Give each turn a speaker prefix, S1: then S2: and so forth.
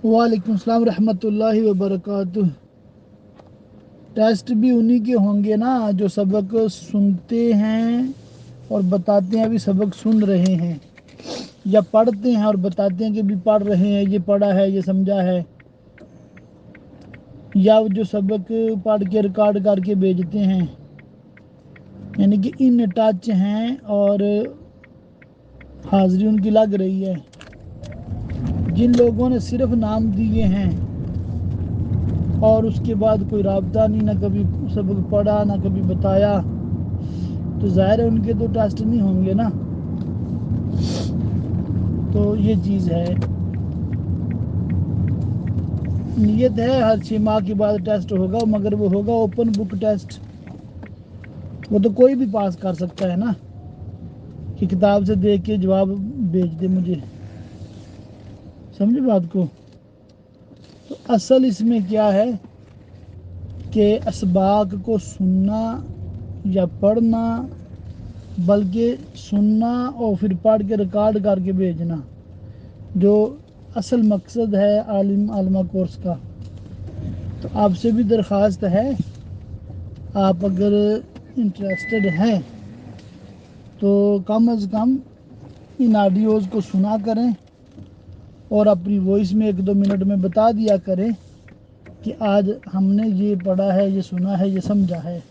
S1: वालेकुम सलाम रहमतुल्लाहि व बरकातुह। टेस्ट भी उन्हीं के होंगे ना जो सबक सुनते हैं और बताते हैं अभी सबक सुन रहे हैं, या पढ़ते हैं और बताते हैं कि भी पढ़ रहे हैं, ये पढ़ा है, ये समझा है, या जो सबक पढ़ के रिकॉर्ड करके भेजते हैं, यानी कि इन टच हैं और हाज़िरी उनकी लग रही है। जिन लोगों ने सिर्फ नाम दिए हैं और उसके बाद कोई राब्ता नहीं, ना कभी सबक पढ़ा ना कभी बताया, तो ज़ाहिर है उनके तो टेस्ट नहीं होंगे ना। तो ये चीज़ है, नीयत है हर 6 माह के बाद टेस्ट होगा, मगर वो होगा ओपन बुक टेस्ट। वो तो कोई भी पास कर सकता है ना, कि किताब से देख के जवाब भेज दे मुझे, समझे बात को। तो असल इसमें क्या है कि असबाक को सुनना या पढ़ना, बल्कि सुनना और फिर पढ़ के रिकॉर्ड करके भेजना, जो असल मकसद है आलिमा कोर्स का। तो आपसे भी दरख्वास्त है, आप अगर इंटरेस्टेड हैं तो कम अज़ कम इन ऑडियोज़ को सुना करें और अपनी वॉइस में 1-2 मिनट में बता दिया करें कि आज हमने ये पढ़ा है, ये सुना है, ये समझा है।